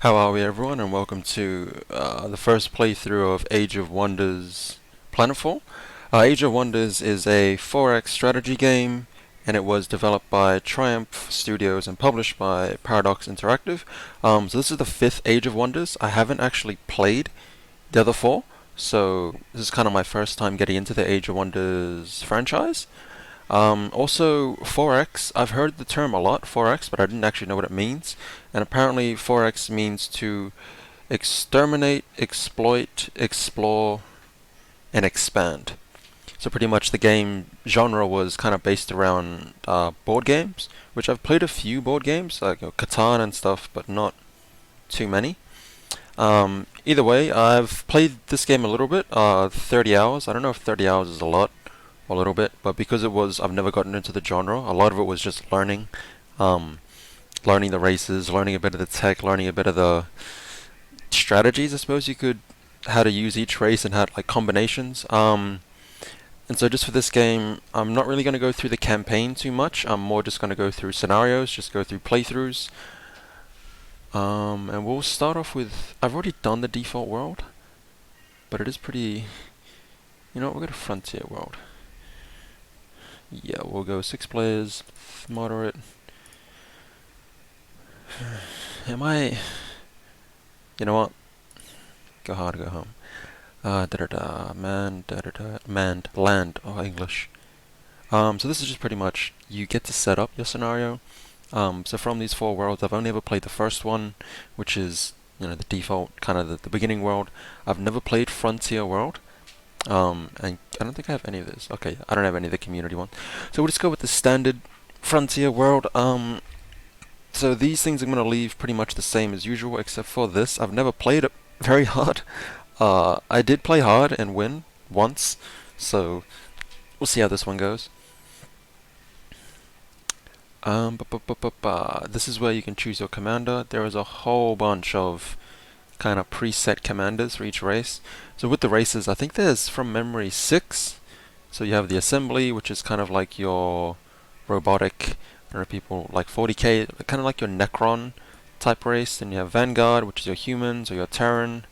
How are we, everyone, and welcome to the first playthrough of Age of Wonders Planetfall. Age of Wonders is a 4X strategy game, and it was developed by Triumph Studios and published by Paradox Interactive. So this is the fifth Age of Wonders. I haven't actually played the other four, so this is kind of my first time getting into the Age of Wonders franchise. Also, 4x, I've heard the term a lot, 4x, but I didn't actually know what it means. And apparently 4x means to exterminate, exploit, explore, and expand. So pretty much the game genre was kind of based around board games, which I've played a few board games, like Catan and stuff, but not too many. Either way, I've played this game a little bit, 30 hours. I don't know if 30 hours is a lot or a little bit, but because I've never gotten into the genre, a lot of it was just learning, learning the races, learning a bit of the tech, learning a bit of the strategies, I suppose you could, how to use each race and how, like, combinations. And so just for this game, I'm not really going to go through the campaign too much. I'm more just going to go through scenarios, just go through playthroughs. And we'll start off with, I've already done the default world, but it is pretty, you know what, we'll go to Frontier World. Yeah, we'll go 6 players, moderate. Am I, you know what, go hard, go home. Manned, land, oh, English. So this is just pretty much, you get to set up your scenario. So from these four worlds, I've only ever played the first one, which is, the default, kind of the beginning world. I've never played Frontier World. And I don't think I have any of this. Okay, I don't have any of the community ones. So we'll just go with the standard Frontier World. So these things I'm going to leave pretty much the same as usual, except for this. I've never played it very hard. I did play hard and win once, so we'll see how this one goes. This is where you can choose your commander. There is a whole bunch of kind of preset commanders for each race. So with the races, I think there's, from memory, 6. So you have the assembly, which is kind of like your robotic, there are people like 40k, kind of like your Necron type race. Then you have Vanguard, which is your humans or your Terran.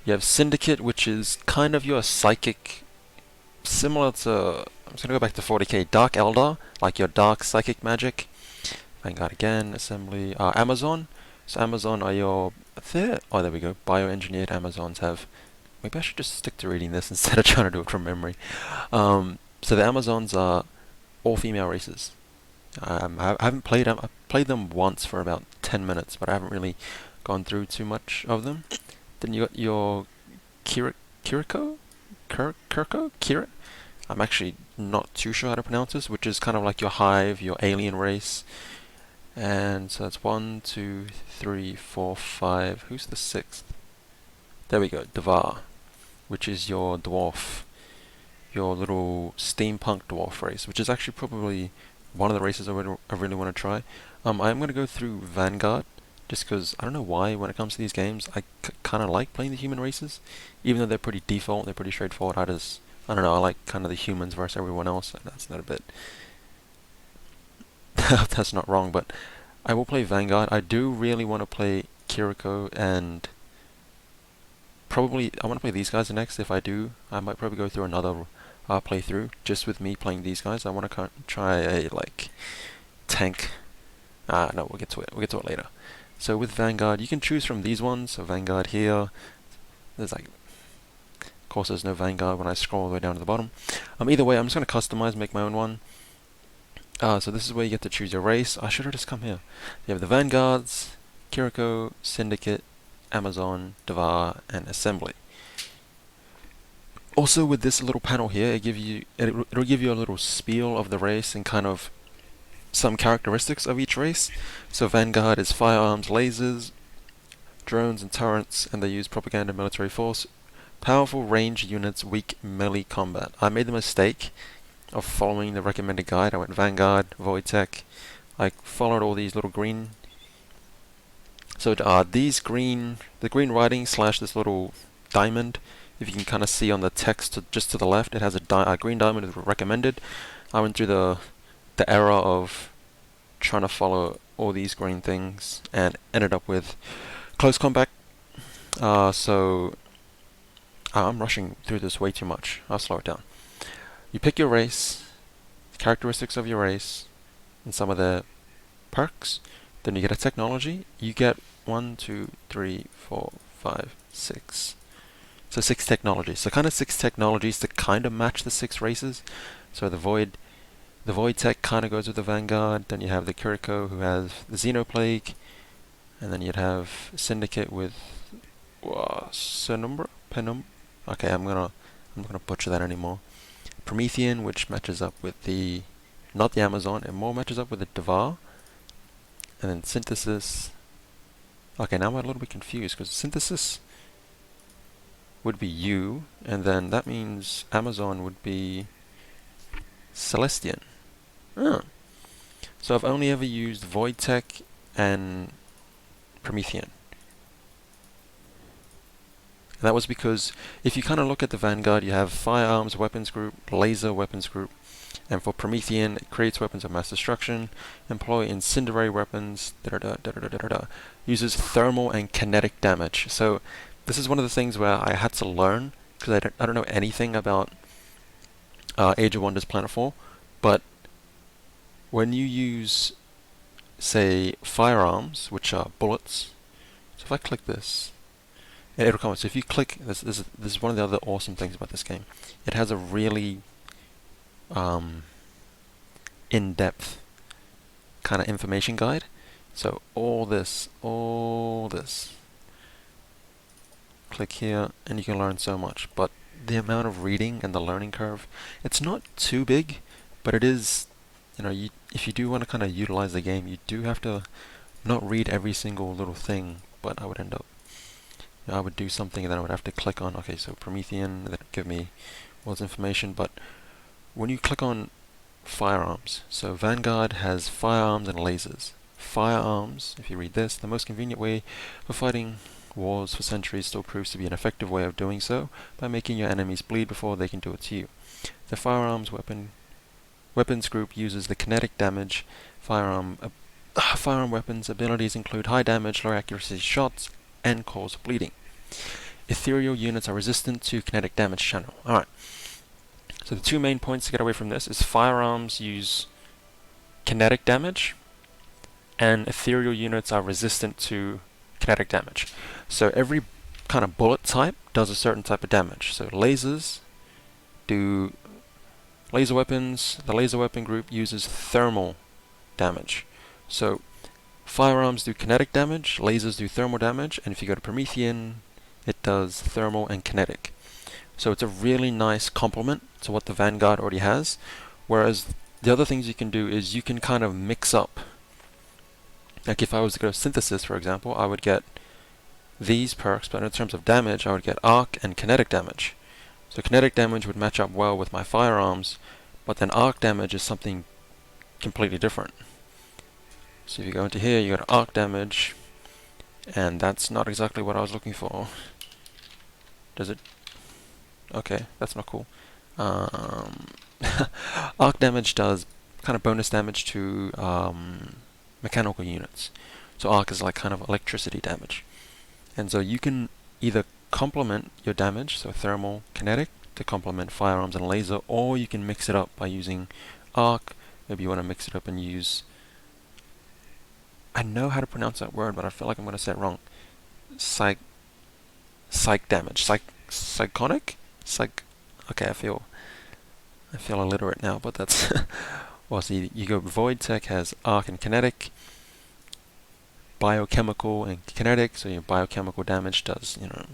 You have Syndicate, which is kind of your psychic, similar to, I'm just going to go back to 40k, Dark Eldar, like your dark psychic magic. Vanguard again, assembly, Amazon. So Amazon are your, oh, there we go, bioengineered Amazons have, maybe I should just stick to reading this instead of trying to do it from memory. So the Amazons are all female races. I haven't played them, I played them once for about 10 minutes, but I haven't really gone through too much of them. Then you got your Kiriko? Kira? I'm actually not too sure how to pronounce this, which is kind of like your hive, your alien race. And so that's 1, 2, 3, 4, 5. Who's the 6th? There we go, Devar, which is your dwarf, your little steampunk dwarf race, which is actually probably one of the races I really want to try. I'm going to go through Vanguard, just because, I don't know why, when it comes to these games, I kind of like playing the human races. Even though they're pretty default, they're pretty straightforward, I don't know, I like kind of the humans versus everyone else. That's not a bit, that's not wrong, but I will play Vanguard. I do really want to play Kiriko, and probably I want to play these guys next. If I do, I might probably go through another playthrough just with me playing these guys. I want to try a, like, tank. No, we'll get to it. We'll get to it later. So with Vanguard, you can choose from these ones. So Vanguard here. There's like, of course, there's no Vanguard when I scroll all the way down to the bottom. Either way, I'm just going to customize, make my own one. So this is where you get to choose your race. I should have just come here. You have the Vanguards, Kiriko, Syndicate, Amazon, Devar, and Assembly. Also, with this little panel here, it'll give you a little spiel of the race and kind of some characteristics of each race. So Vanguard is firearms, lasers, drones, and turrets, and they use propaganda military force. Powerful range units, weak melee combat. I made the mistake of following the recommended guide. I went Vanguard, Voitech. I followed all these little green. So the green writing slash this little diamond. If you can kind of see on the text just to the left, it has a green diamond is recommended. I went through the era of trying to follow all these green things and ended up with Close combat. So I'm rushing through this way too much. I'll slow it down. You pick your race, characteristics of your race, and some of the perks. Then you get a technology. You get 1, 2, 3, 4, 5, 6. So 6 technologies. So kind of 6 technologies to kind of match the 6 races. So the Void tech kind of goes with the Vanguard. Then you have the Kiriko who has the Xenoplague, and then you'd have Syndicate with Penumbra. Okay, I'm gonna butcher that anymore. Promethean, which matches up with the not the Amazon, it more matches up with the Devar. And then Synthesis. Okay, now I'm a little bit confused because Synthesis would be you, and then that means Amazon would be Celestian. Oh. So I've only ever used Void Tech and Promethean. And that was because if you kind of look at the Vanguard, you have Firearms Weapons Group, Laser Weapons Group, and for Promethean, it creates weapons of mass destruction, employ incendiary weapons, uses thermal and kinetic damage. So this is one of the things where I had to learn, because I don't know anything about Age of Wonders Planetfall, but when you use, say, firearms, which are bullets, so if I click this, it'll come. So if you click, this is one of the other awesome things about this game. It has a really in-depth kind of information guide. So all this, click here, and you can learn so much. But the amount of reading and the learning curve, it's not too big, but it is. If you do want to kind of utilize the game, you do have to not read every single little thing. But I would end up. I would do something and then I would have to click on, okay, so Promethean, that would give me all this information, but when you click on firearms, so Vanguard has firearms and lasers. Firearms, if you read this, the most convenient way for fighting wars for centuries still proves to be an effective way of doing so by making your enemies bleed before they can do it to you. The firearms weapons group uses the kinetic damage. Firearm weapons abilities include high damage, low accuracy shots, and cause bleeding. Ethereal units are resistant to kinetic damage channel. Alright. So the two main points to get away from this is firearms use kinetic damage, and ethereal units are resistant to kinetic damage. So every kind of bullet type does a certain type of damage. So lasers do laser weapons. The laser weapon group uses thermal damage. So firearms do kinetic damage, lasers do thermal damage, and if you go to Promethean, it does thermal and kinetic. So it's a really nice complement to what the Vanguard already has, whereas the other things you can do is you can kind of mix up. Like if I was to go Synthesis, for example, I would get these perks, but in terms of damage, I would get arc and kinetic damage. So kinetic damage would match up well with my firearms, but then arc damage is something completely different. So if you go into here, you got arc damage, and that's not exactly what I was looking for. Does it? Okay, that's not cool. Arc damage does kind of bonus damage to mechanical units. So arc is like kind of electricity damage. And so you can either complement your damage, so thermal, kinetic, to complement firearms and laser, or you can mix it up by using arc. Maybe you want to mix it up and use... I know how to pronounce that word, but I feel like I'm going to say it wrong. Psych damage. Psychonic? Okay, I feel illiterate now, but that's... well, so you go Void Tech has arc and kinetic, biochemical and kinetic, so your biochemical damage does, a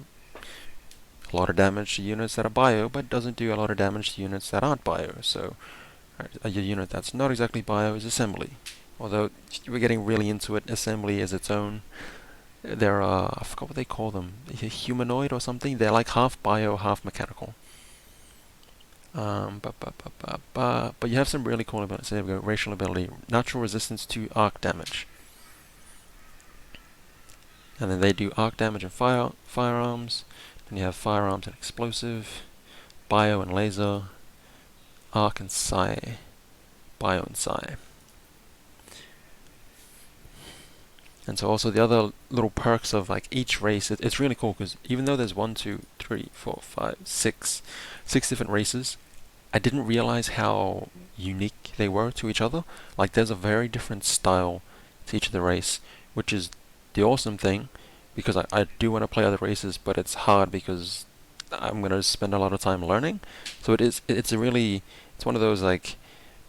lot of damage to units that are bio, but doesn't do a lot of damage to units that aren't bio. So a unit that's not exactly bio is assembly. Although we're getting really into it, assembly is its own. They're I forgot what they call them, humanoid or something. They're like half bio, half mechanical. But you have some really cool abilities. There we go. Racial ability, natural resistance to arc damage. And then they do arc damage and firearms. Then you have firearms and explosive, bio and laser, arc and psi, bio and psi. And so also the other little perks of like each race, it's really cool because even though there's 6 different races, I didn't realize how unique they were to each other. Like there's a very different style to each of the race, which is the awesome thing, because I do want to play other races, but it's hard because I'm gonna spend a lot of time learning. So it's one of those like,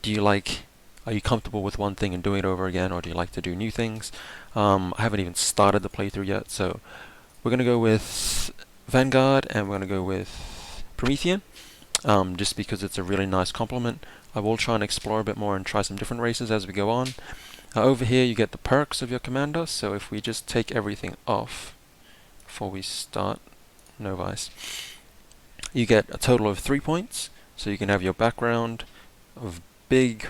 do you like, are you comfortable with one thing and doing it over again, or do you like to do new things? I haven't even started the playthrough yet, so we're gonna go with Vanguard and we're gonna go with Promethean. Just because it's a really nice complement. I will try and explore a bit more and try some different races as we go on. Over here you get the perks of your commander, so if we just take everything off before we start, no vice, you get a total of 3 points, so you can have your background of big,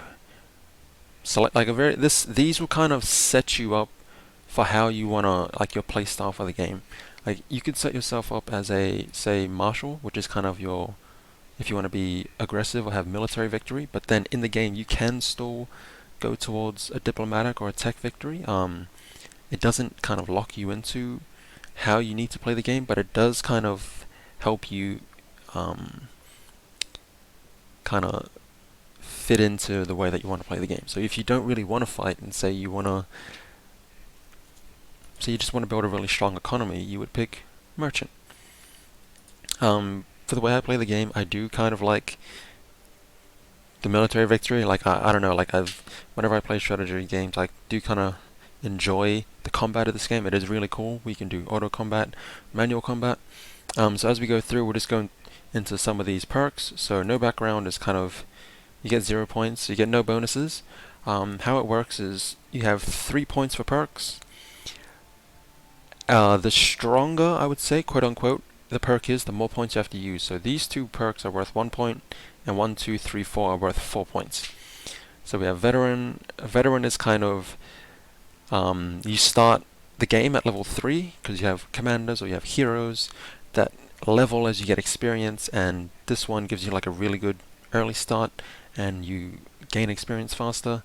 select like a very, these will kind of set you up for how you wanna, like your play style for the game. Like you could set yourself up as a, say, marshal, which is kind of your, if you want to be aggressive or have military victory, but then in the game you can still go towards a diplomatic or a tech victory. It doesn't kind of lock you into how you need to play the game, but it does kind of help you kind of fit into the way that you want to play the game. So if you don't really want to fight and say you just want to build a really strong economy, you would pick merchant. For the way I play the game, I do kind of like the military victory. Like I don't know, like whenever I play strategy games, I do kind of enjoy the combat of this game. It is really cool. We can do auto combat, manual combat. So as we go through, we're just going into some of these perks. So no background is kind of, you get 0 points. You get no bonuses. How it works is you have 3 points for perks. The stronger, I would say, quote unquote, the perk is, the more points you have to use. So these 2 perks are worth 1 point, and 1, 2, 3, 4 are worth 4 points. So we have veteran. A veteran is kind of, you start the game at level 3 because you have commanders or you have heroes that level as you get experience, and this one gives you like a really good early start and you gain experience faster.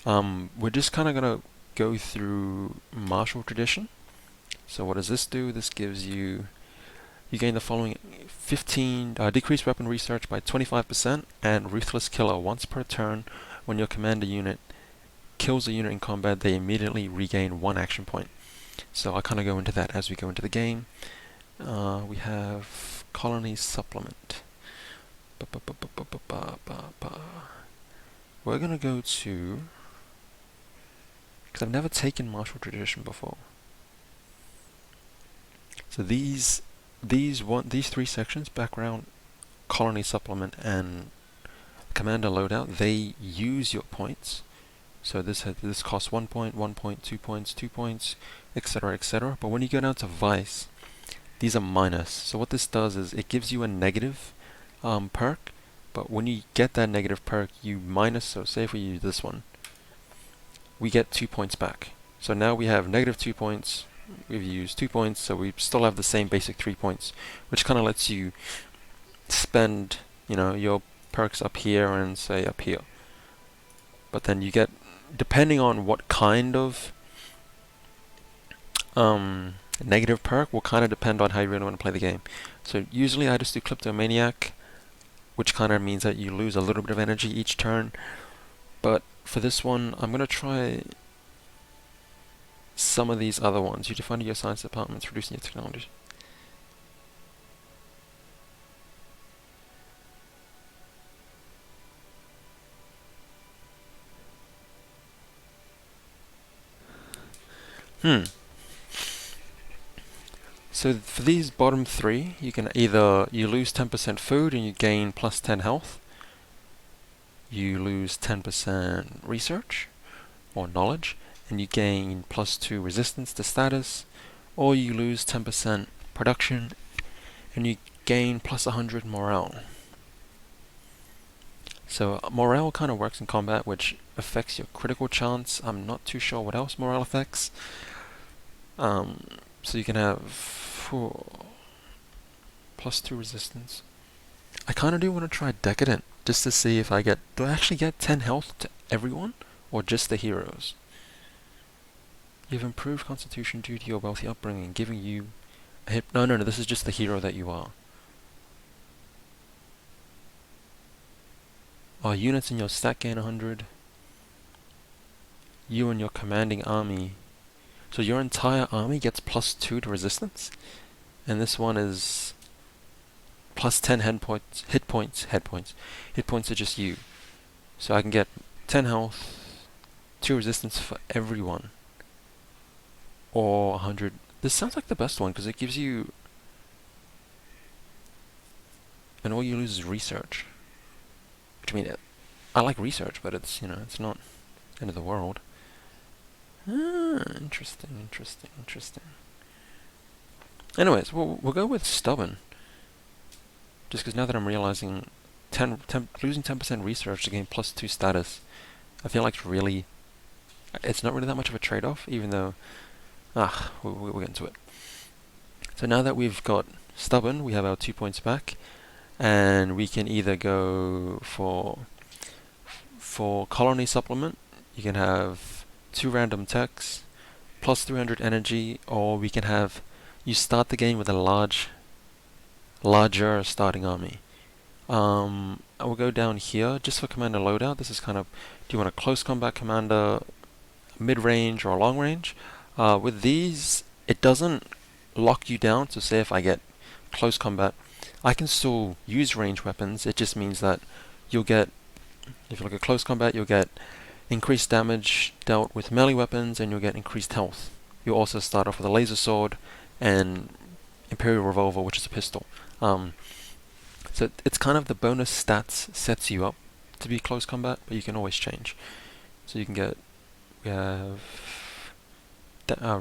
We're just kind of gonna go through martial tradition. So what does this do? This gives you, you gain the following: 15 decreased weapon research by 25%, and ruthless killer. Once per turn, when your commander unit kills a unit in combat, they immediately regain 1 action point. So I'll kind of go into that as we go into the game. We have colony supplement. We're gonna go to, because I've never taken martial tradition before. So these 3 sections, background, colony supplement, and commander loadout, they use your points. So this costs 1 point, 1 point, 2 points, 2 points, etc., etc. But when you go down to vice, these are minus. So what this does is it gives you a negative perk, but when you get that negative perk, you minus. So say if we use this one, we get 2 points back. So now we have negative 2 points. We've used 2 points, so we still have the same basic 3 points, which kind of lets you spend, your perks up here and say up here. But then you get, depending on what kind of negative perk, will kind of depend on how you really want to play the game. So usually I just do Kleptomaniac, which kind of means that you lose a little bit of energy each turn. But for this one, I'm going to try some of these other ones. You define your science departments, reducing your technology. So for these bottom 3, you can either, you lose 10% food and you gain plus 10 health. You lose 10% research or knowledge, and you gain plus 2 resistance to status, or you lose 10% production and you gain plus 100 morale. So morale kind of works in combat, which affects your critical chance. I'm not too sure what else morale affects. So you can have plus 2 resistance. I kind of do want to try Decadent, just to see if I get, do I actually get 10 health to everyone, or just the heroes? You have improved constitution due to your wealthy upbringing, giving you a hit. No, no, no, this is just the hero that you are. Units in your stat gain 100. You and your commanding army. So your entire army gets +2 to resistance, and this one is +10 hit points are just you. So I can get 10 health, 2 resistance for everyone, or 100. This sounds like the best one because it gives you, and all you lose is research. Which I mean, I like research, but it's, you know, it's not end of the world. Interesting. Anyways, we'll go with stubborn. Just because now that I'm realizing losing 10% research to gain +2 status, I feel like it's not really that much of a trade-off, even though, we'll get into it. So now that we've got stubborn, we have our 2 points back, and we can either go for colony supplement. You can have 2 random techs, +300 energy, or we can have, you start the game with a larger starting army. I will go down here just for commander loadout. This is kind of, do you want a close combat commander, mid-range, or long range? With these, it doesn't lock you down. So say if I get close combat, I can still use range weapons. It just means that you'll get, if you look at close combat, you'll get increased damage dealt with melee weapons, and you'll get increased health. You'll also start off with a laser sword and Imperial Revolver, which is a pistol. So it's kind of the bonus stats sets you up to be close combat, but you can always change. So you can get, we have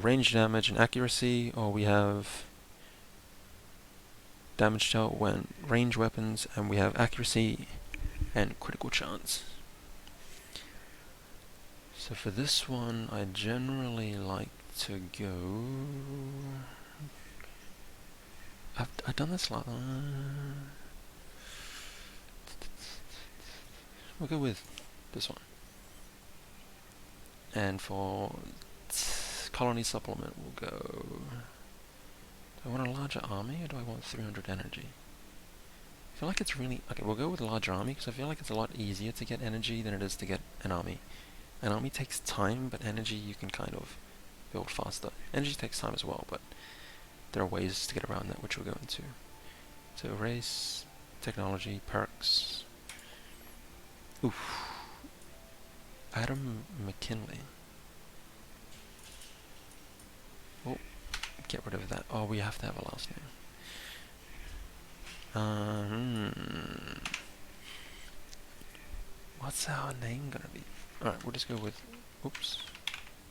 range damage and accuracy, or we have damage dealt when range weapons, and we have accuracy and critical chance. So for this one, I generally like to go. I've done this lot. We'll go with this one. And for colony supplement, we'll go. Do I want a larger army, or do I want 300 energy? I feel like it's really okay. We'll go with a larger army because I feel like it's a lot easier to get energy than it is to get an army. An army takes time, but energy you can kind of build faster. Energy takes time as well, but there are ways to get around that, which we'll go into. So race, technology, perks. Oof. Adam McKinley. Oh, get rid of that. Oh, we have to have a last name. What's our name gonna be? Alright, we'll just go with,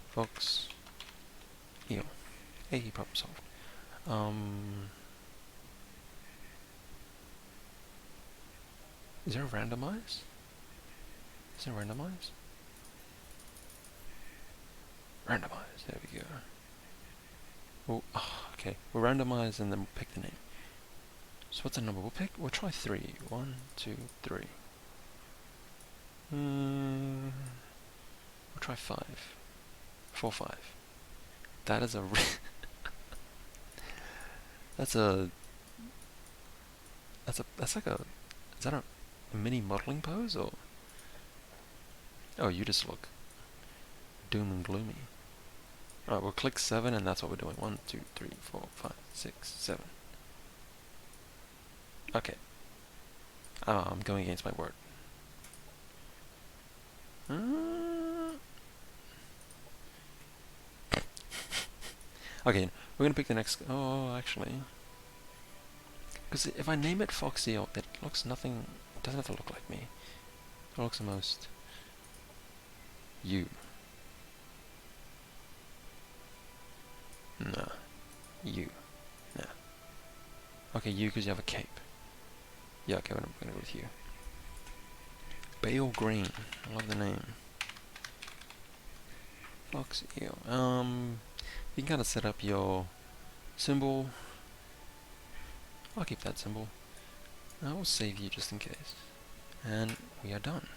Fox Eel. Hey, problem solved. Is there a randomize? Is there a randomize? Randomize, there we go. Okay, we'll randomize and then we'll pick the name. So what's the number we'll pick? We'll try 3. 1, 2, 3. We'll try 5. 4, 5. That is a that's like a, is that a mini modeling pose, or? Oh, you just look doom and gloomy. Alright, we'll click 7 and that's what we're doing. 1, 2, 3, 4, 5, 6, 7. Okay. I'm going against my word. Okay, we're gonna pick the next. Oh, actually, because if I name it Foxy, it looks nothing. It doesn't have to look like me. It looks the most you. Nah, you. Nah. Okay, you because you have a cape. Yeah, okay, I'm gonna go with you. Bale Green. I love the name. Fox Eel. You can kind of set up your symbol. I'll keep that symbol. I will save you just in case. And we are done.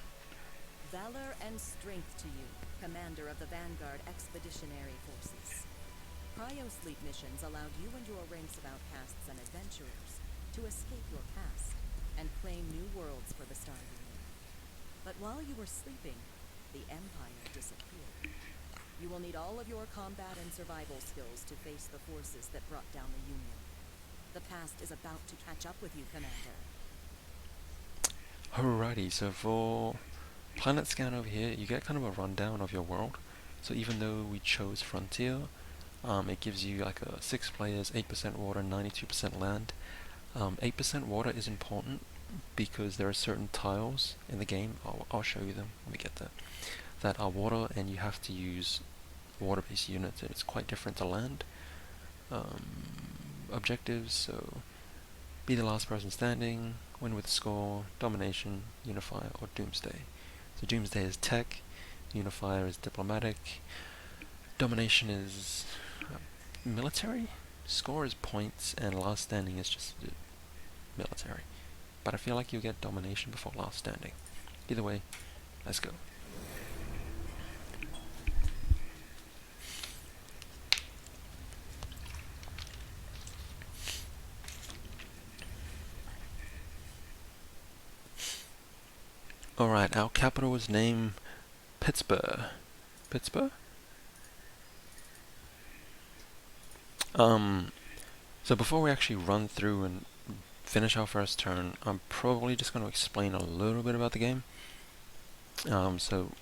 Valor and strength to you. commander of the Vanguard expeditionary forces. Cryo-sleep missions allowed you and your ranks of outcasts and adventurers to escape your past and claim new worlds for the Star Union. But while you were sleeping, the Empire disappeared. You will need all of your combat and survival skills to face the forces that brought down the Union. The past is about to catch up with you, Commander. Alrighty, so for Planet Scan over here, you get kind of a rundown of your world. So even though we chose Frontier, it gives you like a 6 players, 8% water, 92% land. 8% water is important because there are certain tiles in the game, I'll show you them when we get there, that are water, and you have to use water-based units, and it's quite different to land. Objectives, so be the last person standing, win with score, domination, unifier, or doomsday. So doomsday is tech, unifier is diplomatic, domination is military, score is points, and last standing is just military. But I feel like you get domination before last standing. Either way, let's go. Alright, our capital is named Pittsburgh. Pittsburgh? So before we actually run through and finish our first turn, I'm probably just going to explain a little bit about the game. So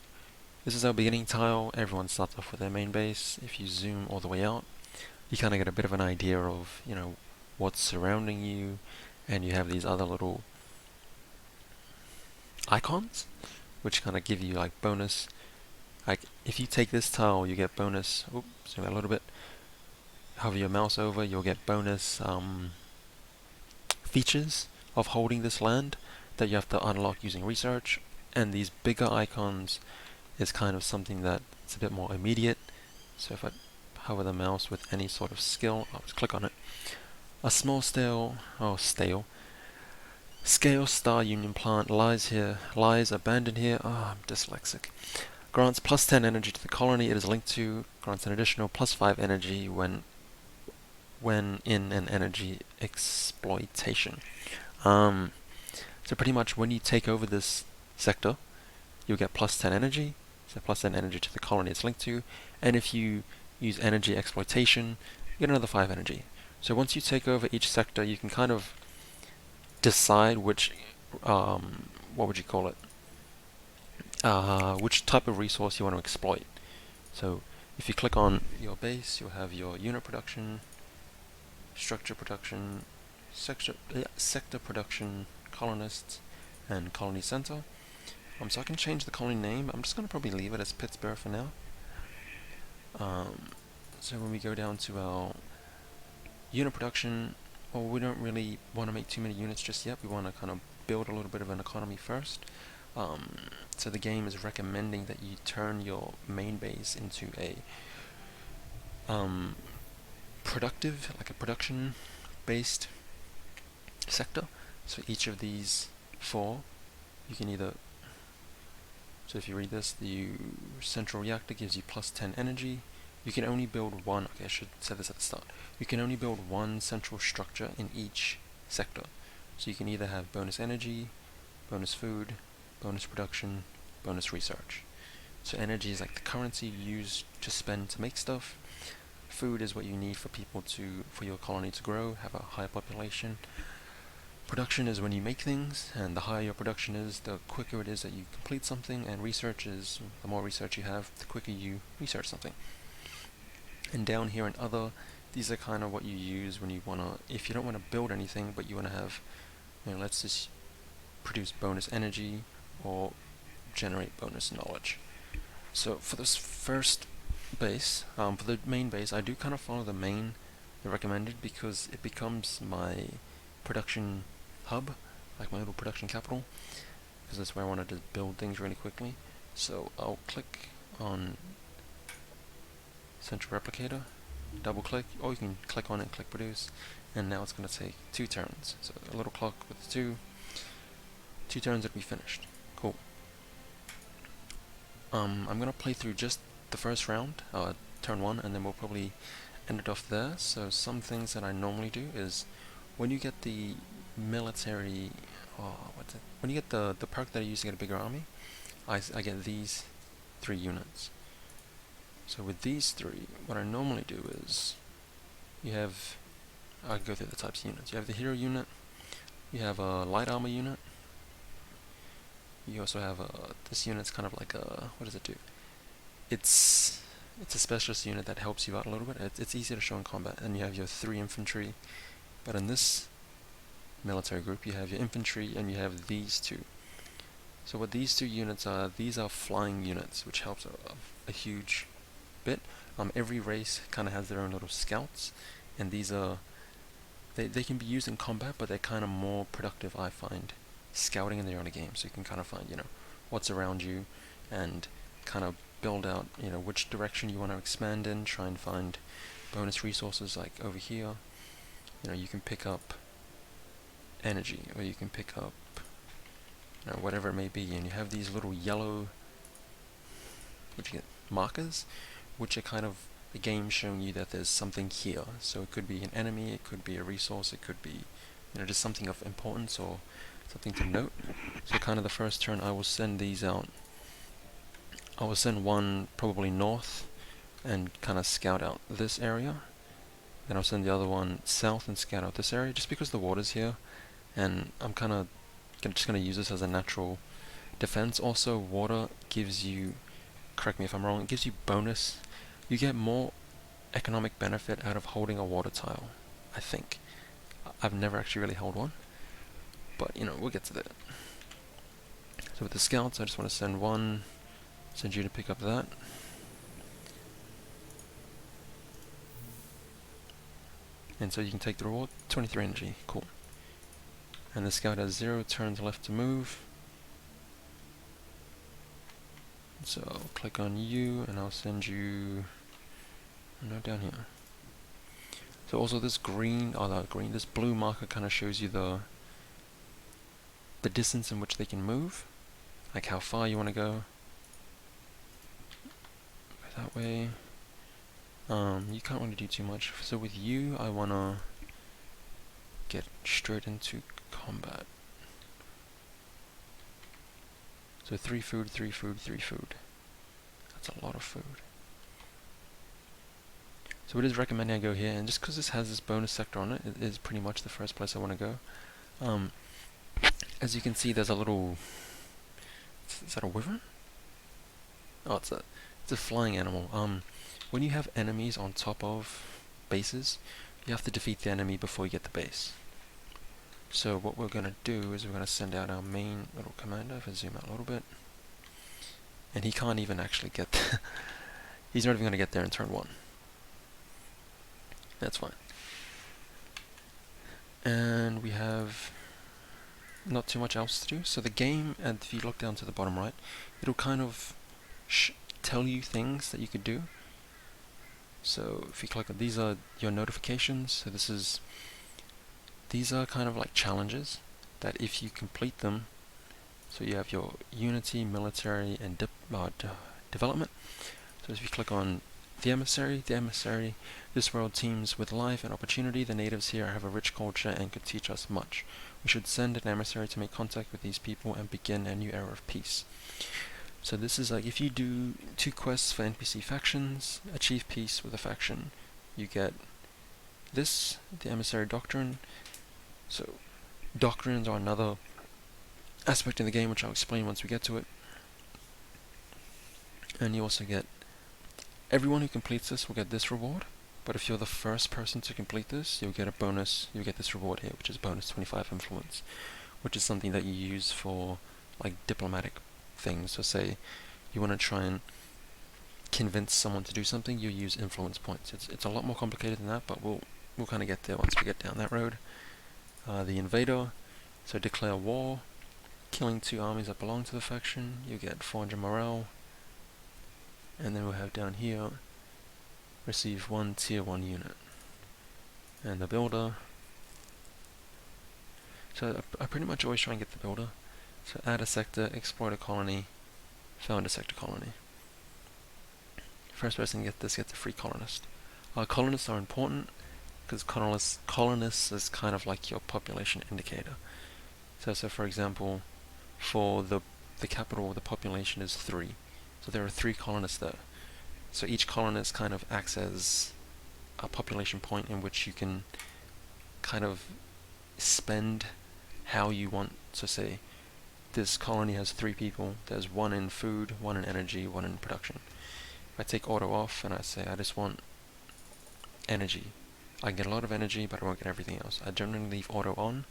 this is our beginning tile. Everyone starts off with their main base. If you zoom all the way out, you kind of get a bit of an idea of, what's surrounding you, and you have these other little icons, which kind of give you like bonus. Like if you take this tile, you get bonus. Oops, zoom out a little bit. Hover your mouse over, you'll get bonus features of holding this land that you have to unlock using research. And these bigger icons is kind of something that it's a bit more immediate. So if I hover the mouse with any sort of skill, I'll just click on it. A small scale Star Union plant lies abandoned here. I'm dyslexic. Grants plus 10 energy to the colony it is linked to. Grants an additional plus 5 energy when in an energy exploitation. So pretty much when you take over this sector, you'll get plus 10 energy. So plus 10 energy to the colony it's linked to. And if you use energy exploitation, you get another 5 energy. So once you take over each sector, you can kind of decide which, what would you call it? Which type of resource you want to exploit. So if you click on your base, you'll have your unit production, structure production, sector production, colonists, and colony center. So I can change the colony name. I'm just going to probably leave it as Pittsburgh for now. So when we go down to our unit production, well, we don't really want to make too many units just yet. We want to kind of build a little bit of an economy first. So the game is recommending that you turn your main base into a productive, like a production-based sector. So each of these 4, you can either. So if you read this, the central reactor gives you plus 10 energy. You can only build one. Okay, I should say this at the start. You can only build one central structure in each sector. So you can either have bonus energy, bonus food, bonus production, bonus research. So energy is like the currency you use to spend to make stuff. Food is what you need for your colony to grow, have a high population. Production is when you make things, and the higher your production is, the quicker it is that you complete something, and research is, the more research you have, the quicker you research something. And down here in other, these are kind of what you use when you if you don't want to build anything, but you want to have, let's just produce bonus energy, or generate bonus knowledge. So for this first base, for the main base, I do kind of follow the recommended, because it becomes my production hub, like my little production capital, because that's where I wanted to build things really quickly. So I'll click on Central Replicator, double click, or you can click on it and click produce, and now it's going to take 2 turns. So a little clock with 2 turns it'll be finished. Cool. I'm gonna play through just the first round, turn one, and then we'll probably end it off there. So some things that I normally do is when you get the military, what's it? When you get the perk that I use to get a bigger army, I get these 3 units. So with these 3, what I normally do is you have, I'll go through the types of units. You have the hero unit, you have a light armor unit, you also have this unit's kind of like a, what does it do? It's a specialist unit that helps you out a little bit. It's easy to show in combat, and you have your 3 infantry. But in this military group, you have your infantry and you have these 2. So what these 2 units are, these are flying units, which helps a huge bit. Every race kind of has their own little scouts, and these are they can be used in combat, but they're kind of more productive, I find, scouting in the early game. So you can kind of find, what's around you, and kind of build out, which direction you want to expand in. Try and find bonus resources like over here. You can pick up energy, or you can pick up, whatever it may be, and you have these little yellow, markers, which are kind of the game showing you that there's something here. So it could be an enemy, it could be a resource, it could be, just something of importance or something to note. So kind of the first turn I will send these out. I will send one probably north and kind of scout out this area. Then I'll send the other one south and scout out this area, just because the water's here, and I'm kind of just going to use this as a natural defense. Also, water gives you, correct me if I'm wrong, it gives you bonus. You get more economic benefit out of holding a water tile, I think. I've never actually really held one, but we'll get to that. So with the scouts, I just want to send you to pick up that. And so you can take the reward, 23 energy, cool. And the scout has 0 turns left to move. So I'll click on you, and I'll send you, no, down here. So also this this blue marker kind of shows you the distance in which they can move, like how far you want to go. That way. You can't really do too much. So with you, I want to get straight into combat. So 3 food, 3 food, 3 food. That's a lot of food. So it is recommending I go here, and just because this has this bonus sector on it, it is pretty much the first place I want to go. As you can see, there's a little, is that a wyvern? Oh, it's a flying animal. When you have enemies on top of bases, you have to defeat the enemy before you get the base. So what we're going to do is we're going to send out our main little commander. If I zoom out a little bit, and he can't even actually get there. He's not even going to get there in turn 1. That's fine. And we have not too much else to do. So the game, and if you look down to the bottom right, it'll kind of tell you things that you could do. So if you click on, these are your notifications. So these are kind of like challenges that if you complete them, so you have your unity, military, and development. So if you click on the emissary, this world teems with life and opportunity. The natives here have a rich culture and could teach us much. We should send an emissary to make contact with these people and begin a new era of peace. So this is like, if you do 2 quests for NPC factions, achieve peace with a faction, you get this, the emissary doctrine. So doctrines are another aspect in the game, which I'll explain once we get to it. And you also get, everyone who completes this will get this reward, but if you're the first person to complete this, you'll get a bonus, you'll get this reward here, which is bonus 25 influence, which is something that you use for like diplomatic things. So say you want to try and convince someone to do something, you use influence points. It's a lot more complicated than that, but we'll kind of get there once we get down that road. The invader, so declare war, killing 2 armies that belong to the faction, you get 400 morale. And then we'll have down here, receive 1 tier 1 unit. And the builder, so I pretty much always try and get the builder. So add a sector, exploit a colony, found a sector colony. first person to get this gets a free colonist. Colonists are important because colonists is kind of like your population indicator. So for example, for the capital, the population is 3. So there are 3 colonists there. So each colonist kind of acts as a population point in which you can kind of spend how you want. So say this colony has 3 people, there's 1 in food, 1 in energy, 1 in production. If I take auto off and I say I just want energy, I can get a lot of energy but I won't get everything else. I generally leave auto on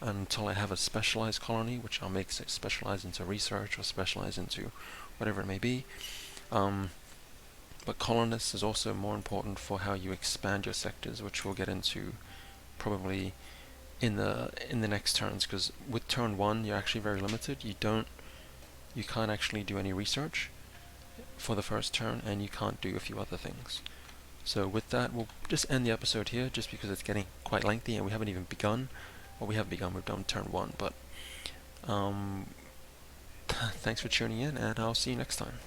until I have a specialized colony, which I'll make specialize into research or specialize into whatever it may be. But colonists is also more important for how you expand your sectors, which we'll get into probably in the next turns, because with turn 1 you're actually very limited. You can't actually do any research for the first turn, and you can't do a few other things. So with that, we'll just end the episode here, just because it's getting quite lengthy and we haven't even begun. Well, we have begun, we've done turn 1, but thanks for tuning in, and I'll see you next time.